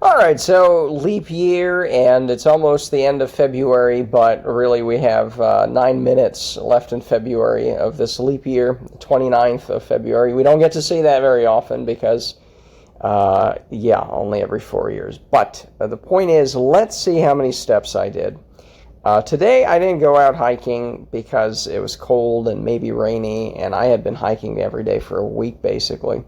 All right, so leap year, and it's almost the end of February, but really we have 9 minutes left in February of this leap year, 29th of February. We don't get to see that very often because, only every 4 years. But the point is, let's see how many steps I did. Today I didn't go out hiking because it was cold and maybe rainy, and I had been hiking every day for a week basically.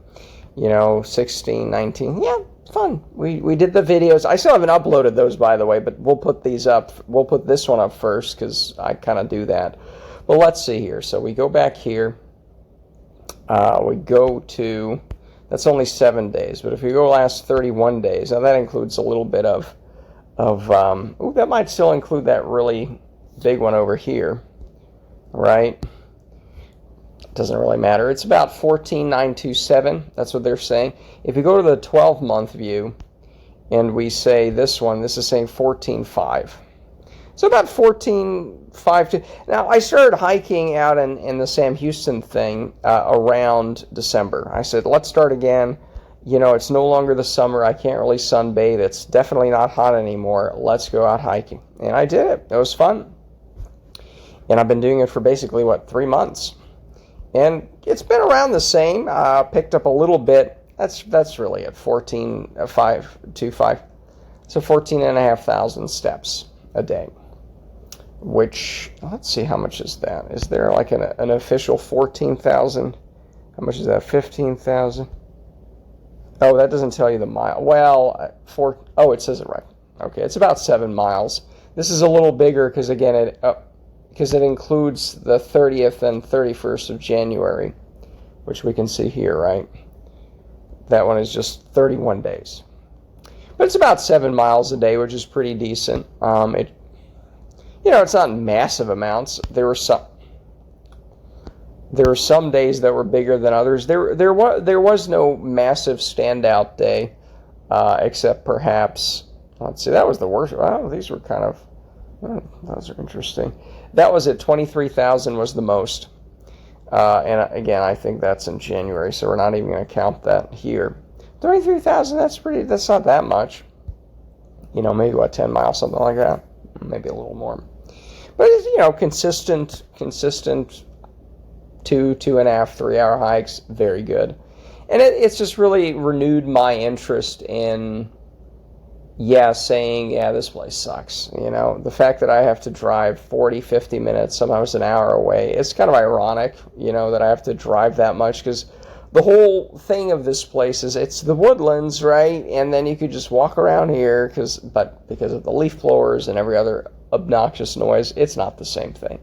16, 19, yeah. Fun. We did the videos. I still haven't uploaded those, by the way, but we'll put these up. We'll put this one up first because I kind of do that. But let's see here. So we go back here. We go to, that's only 7 days. But if we go last 31 days, now that includes a little bit of that might still include that really big one over here, right? Doesn't really matter. It's about 14,927. That's what they're saying. If you go to the 12-month view and we say this one, this is saying 14,500. So about 14,500. Now, I started hiking out in the Sam Houston thing around December. I said, let's start again. It's no longer the summer. I can't really sunbathe. It's definitely not hot anymore. Let's go out hiking. And I did it. It was fun. And I've been doing it for basically, 3 months. And it's been around the same. Picked up a little bit. That's really it. 14,525. So 14,500 steps a day. Which, let's see, how much is that? Is there like an official 14,000? How much is that? 15,000? Oh, that doesn't tell you the mile. Well, it says it right. Okay, it's about 7 miles. This is a little bigger because, again, it includes the 30th and 31st of January, which we can see here, right? That one is just 31 days. But it's about 7 miles a day, which is pretty decent. It's not massive amounts. There were some days that were bigger than others. There was no massive standout day, except perhaps, let's see, that was the worst. Wow, these were kind of, those are interesting. That was at 23,000 was the most. And again, I think that's in January, so we're not even going to count that here. 23,000, that's not that much. Maybe 10 miles, something like that. Maybe a little more. But it's, consistent 2.5, 3 hour hikes, very good. And it's just really renewed my interest in, saying, this place sucks. The fact that I have to drive 40, 50 minutes, sometimes an hour away, it's kind of ironic, that I have to drive that much, because the whole thing of this place is it's the woodlands, right? And then you could just walk around here, but because of the leaf blowers and every other obnoxious noise, it's not the same thing.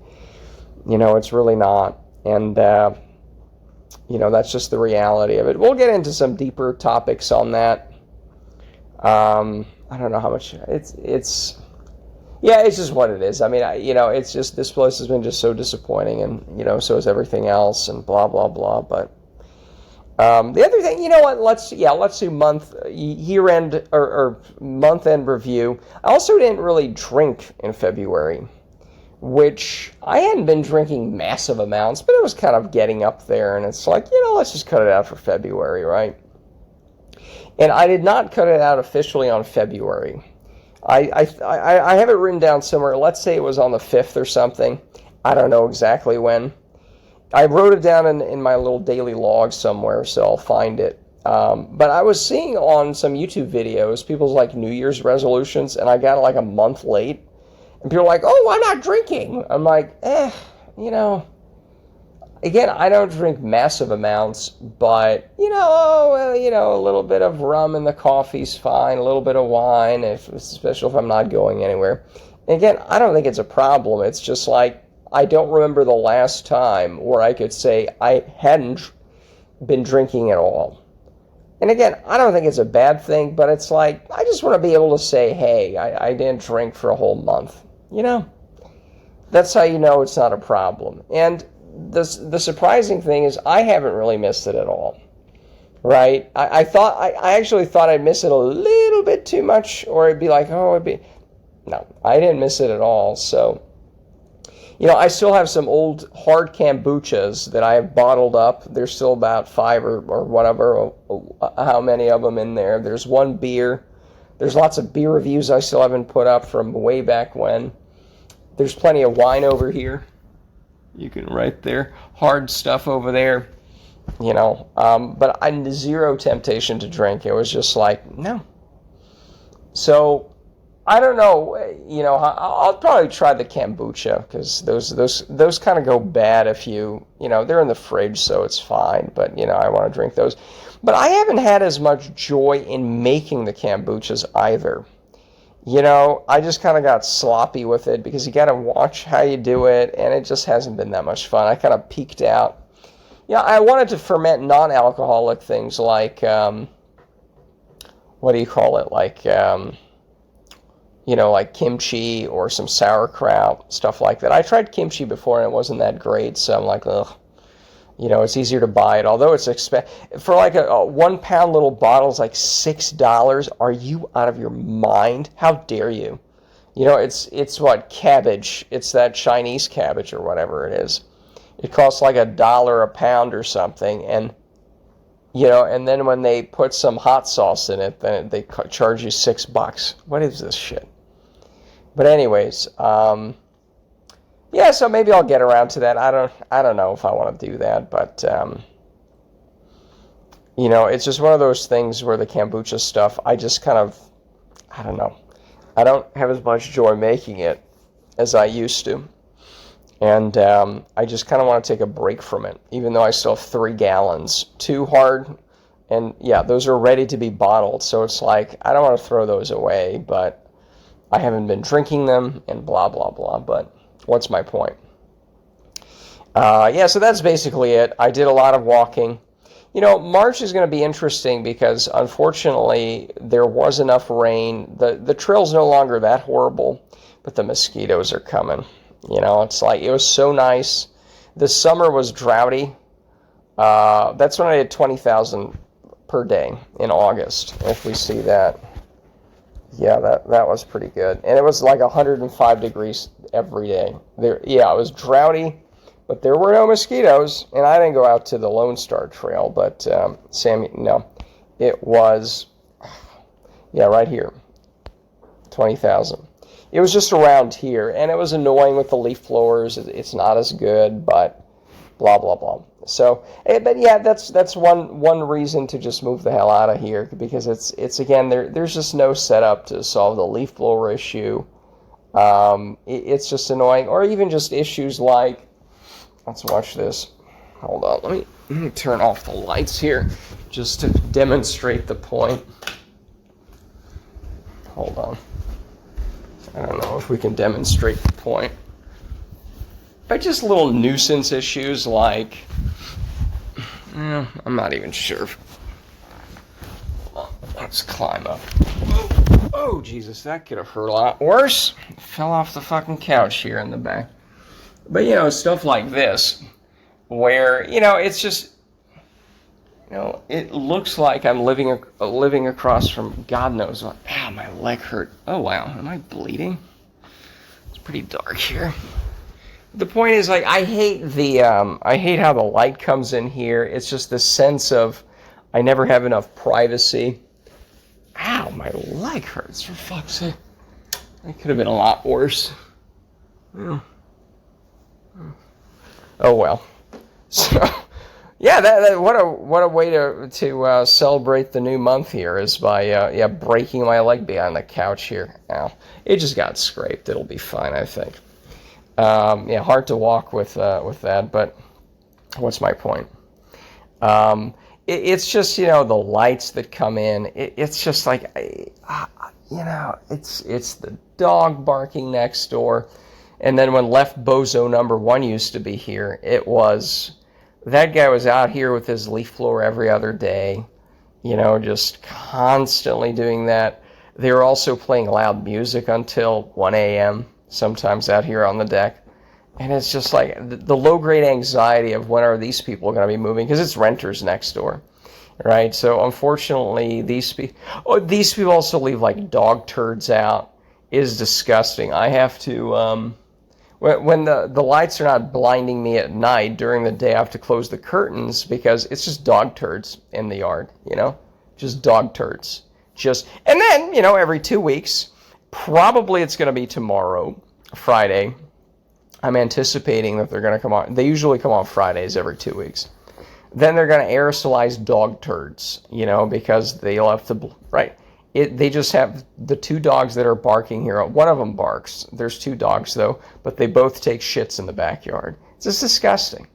It's really not. And, that's just the reality of it. We'll get into some deeper topics on that. I don't know how much it's just what it is. I mean, it's just, this place has been just so disappointing, and, so is everything else, and blah, blah, blah. But, the other thing, let's do year-end or month-end review. I also didn't really drink in February, which I hadn't been drinking massive amounts, but it was kind of getting up there, and it's like, let's just cut it out for February, right? And I did not cut it out officially on February. I have it written down somewhere. Let's say it was on the 5th or something. I don't know exactly when. I wrote it down in my little daily log somewhere, so I'll find it. But I was seeing on some YouTube videos people's New Year's resolutions, and I got it a month late. And people are like, oh, I'm not drinking. I'm like, again, I don't drink massive amounts, but, a little bit of rum in the coffee's fine, a little bit of wine, especially if I'm not going anywhere. And again, I don't think it's a problem. It's just I don't remember the last time where I could say I hadn't been drinking at all. And again, I don't think it's a bad thing, but it's I just want to be able to say, hey, I didn't drink for a whole month. That's how you know it's not a problem. And the surprising thing is I haven't really missed it at all, right? I actually thought I'd miss it a little bit too much, or it'd be no, I didn't miss it at all. So, I still have some old hard kombuchas that I have bottled up. There's still about 5 or whatever, how many of them in there. There's one beer. There's lots of beer reviews I still haven't put up from way back when. There's plenty of wine over here. You can right there. Hard stuff over there. But I zero temptation to drink. It was just like, no. So, I don't know, I'll probably try the kombucha, because those kind of go bad if they're in the fridge, so it's fine, but, I want to drink those. But I haven't had as much joy in making the kombuchas either. I just kind of got sloppy with it, because you got to watch how you do it, and it just hasn't been that much fun. I kind of peaked out. I wanted to ferment non-alcoholic things like, what do you call it, like kimchi or some sauerkraut, stuff like that. I tried kimchi before and it wasn't that great, so I'm like, ugh. It's easier to buy it, although it's expensive. For like a 1 pound little bottle is like $6. Are you out of your mind? How dare you? It's what, cabbage. It's that Chinese cabbage or whatever it is. It costs like $1 a pound or something, and and then when they put some hot sauce in it, then they charge you $6. What is this shit? But anyways, so maybe I'll get around to that. I don't know if I want to do that, but it's just one of those things where the kombucha stuff, I just kind of, I don't know. I don't have as much joy making it as I used to. And I just kind of want to take a break from it, even though I still have 3 gallons. 2 hard, and those are ready to be bottled. So it's like, I don't want to throw those away, but I haven't been drinking them, and blah, blah, blah. But what's my point? So that's basically it. I did a lot of walking. March is going to be interesting because, unfortunately, there was enough rain. The trail's no longer that horrible, but the mosquitoes are coming. It's like, it was so nice. The summer was droughty. That's when I did 20,000 per day in August, if we see that. Yeah, that was pretty good. And it was like 105 degrees every day. It was droughty, but there were no mosquitoes. And I didn't go out to the Lone Star Trail, but it was, right here, 20,000. It was just around here, and it was annoying with the leaf blowers. It's not as good, but blah, blah, blah. So, but that's one reason to just move the hell out of here, because it's again, there's just no setup to solve the leaf blower issue. It's just annoying, or even just issues like, let's watch this. Hold on, let me turn off the lights here, just to demonstrate the point. Hold on. I don't know if we can demonstrate the point. But just little nuisance issues like, I'm not even sure. Let's climb up. Oh, Jesus, that could have hurt a lot worse. Fell off the fucking couch here in the back. But, stuff like this, where, it's just, it looks like I'm living across from God knows what. Ow, my leg hurt. Oh, wow. Am I bleeding? It's pretty dark here. The point is, like, I hate how the light comes in here. It's just the sense of I never have enough privacy. Ow, my leg hurts, for fuck's sake. That could have been a lot worse. Oh well. So, what a way to celebrate the new month here is by breaking my leg behind the couch here. Ow, it just got scraped. It'll be fine, I think. Hard to walk with that, but what's my point? It's just, the lights that come in. It's just like, it's the dog barking next door. And then when Left Bozo number 1 used to be here, that guy was out here with his leaf blower every other day, just constantly doing that. They were also playing loud music until 1 a.m., sometimes out here on the deck. And it's just like the low-grade anxiety of when are these people going to be moving, because it's renters next door, right? So unfortunately, these people also leave like dog turds out. It is disgusting. I have to, when the lights are not blinding me at night, during the day I have to close the curtains because it's just dog turds in the yard, just dog turds. And then, every 2 weeks, probably it's going to be tomorrow, Friday. I'm anticipating that they're going to come on. They usually come on Fridays every 2 weeks. Then they're going to aerosolize dog turds, because they left right. They just have the 2 dogs that are barking here. One of them barks. There's 2 dogs, though, but they both take shits in the backyard. It's just disgusting.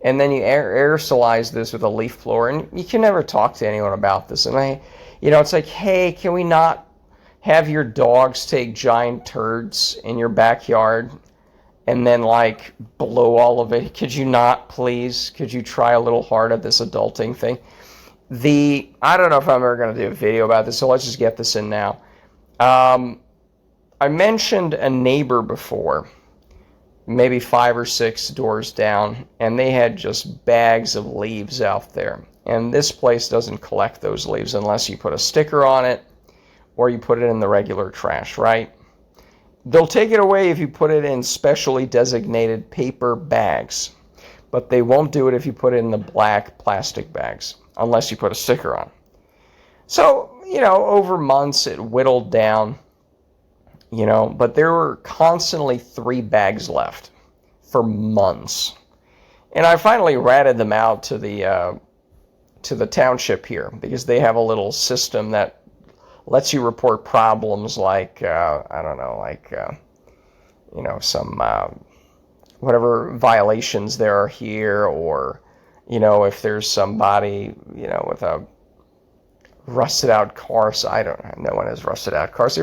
And then you aerosolize this with a leaf blower, and you can never talk to anyone about this. And it's like, hey, can we not have your dogs take giant turds in your backyard and then, blow all of it? Could you not, please? Could you try a little hard at this adulting thing? I don't know if I'm ever going to do a video about this, so let's just get this in now. I mentioned a neighbor before, maybe 5 or 6 doors down, and they had just bags of leaves out there. And this place doesn't collect those leaves unless you put a sticker on it or you put it in the regular trash, right? They'll take it away if you put it in specially designated paper bags, but they won't do it if you put it in the black plastic bags, unless you put a sticker on. So, over months it whittled down, but there were constantly 3 bags left for months. And I finally ratted them out to the township here, because they have a little system that lets you report problems like, some whatever violations there are here, or, if there's somebody, with a rusted out car. So I don't know. No one has rusted out cars.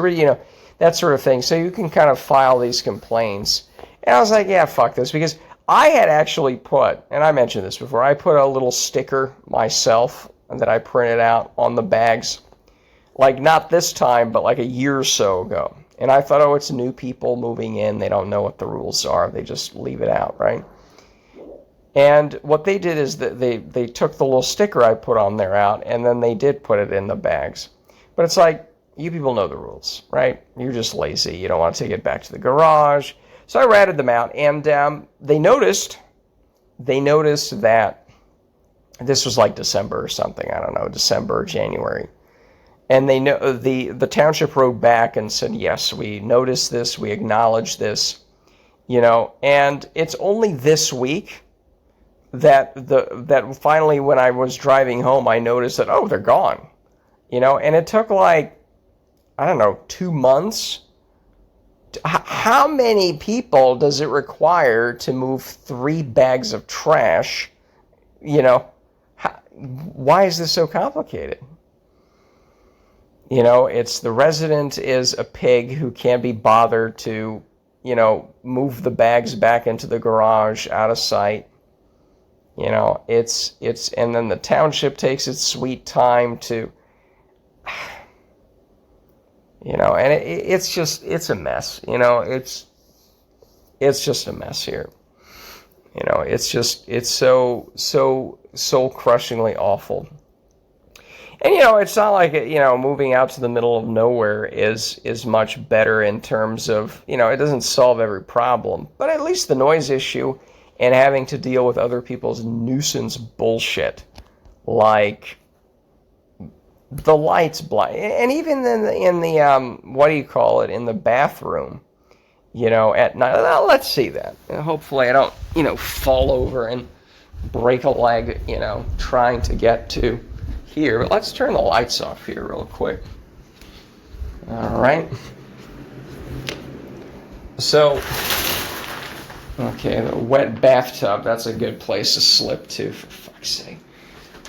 That sort of thing. So you can kind of file these complaints. And I was like, yeah, fuck this. Because I had actually put, and I mentioned this before, I put a little sticker myself that I printed out on the bags. Not this time, but a year or so ago. And I thought, it's new people moving in. They don't know what the rules are. They just leave it out, right? And what they did is that they took the little sticker I put on there out, and then they did put it in the bags. But it's like, you people know the rules, right? You're just lazy. You don't want to take it back to the garage. So I ratted them out, and they noticed that this was December or something. I don't know, December or January. And they know the township wrote back and said, yes, we noticed this, we acknowledge this, and it's only this week that finally, when I was driving home, I noticed that, they're gone, and it took 2 months. How many people does it require to move 3 bags of trash? Why is this so complicated? It's the resident is a pig who can't be bothered to, move the bags back into the garage out of sight. And then the township takes its sweet time to, and it's a mess. It's just a mess here. It's so soul crushingly awful. And, it's not like, moving out to the middle of nowhere is much better in terms of, it doesn't solve every problem. But at least the noise issue and having to deal with other people's nuisance bullshit, like the lights blind. And even in the what do you call it, in the bathroom, at night. Well, let's see that. Hopefully I don't, fall over and break a leg, trying to get to here. But let's turn the lights off here real quick. All right. So, okay, the wet bathtub, that's a good place to slip to, for fuck's sake.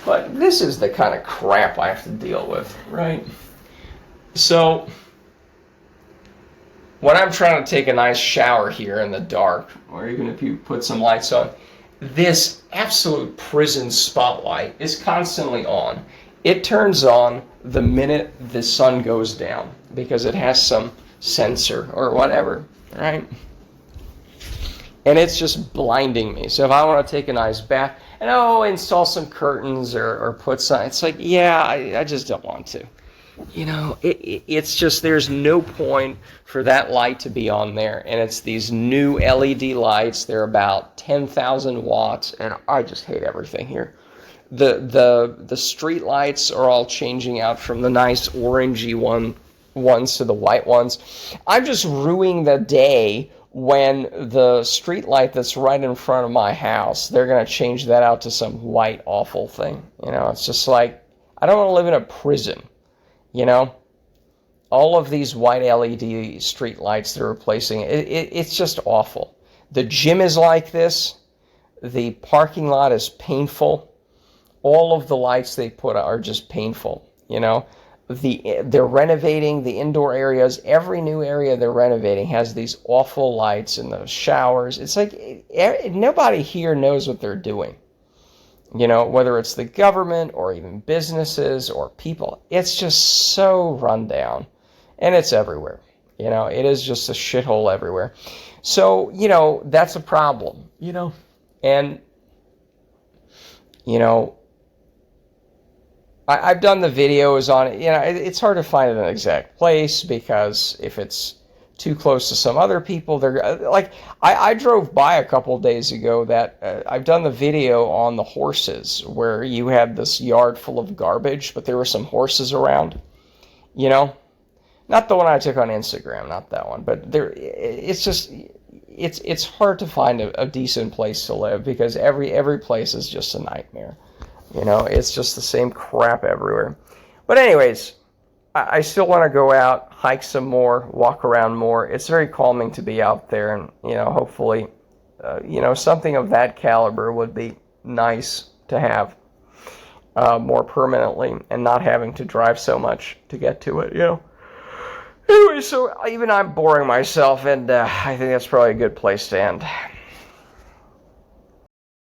But this is the kind of crap I have to deal with, right? So, when I'm trying to take a nice shower here in the dark, or even if you put some lights on, this absolute prison spotlight is constantly on. It turns on the minute the sun goes down because it has some sensor or whatever, right? And it's just blinding me. So if I want to take a nice bath and install some curtains or put some, it's like, yeah, I just don't want to. It's just, there's no point for that light to be on there. And it's these new LED lights. They're about 10,000 watts. And I just hate everything here. The street lights are all changing out from the nice orangey ones to the white ones. I'm just ruining the day when the street light that's right in front of my house, they're going to change that out to some white awful thing. It's just like, I don't want to live in a prison, all of these white LED street lights they're replacing, it's just awful. The gym is like this. The parking lot is painful. All of the lights they put are just painful, They're renovating the indoor areas. Every new area they're renovating has these awful lights in the showers. It's like nobody here knows what they're doing. Whether it's the government or even businesses or people, it's just so run down. And it's everywhere. It is just a shithole everywhere. So, that's a problem, And, I've done the videos on it. It's hard to find an exact place because if it's too close to some other people, they're like, I drove by a couple days ago that I've done the video on the horses where you had this yard full of garbage, but there were some horses around, Not the one I took on Instagram, not that one, but it's just, it's hard to find a decent place to live because every place is just a nightmare. It's just the same crap everywhere. But anyways, I still want to go out, hike some more, walk around more. It's very calming to be out there, and hopefully, something of that caliber would be nice to have more permanently, and not having to drive so much to get to it. Anyway, so even I'm boring myself, and I think that's probably a good place to end.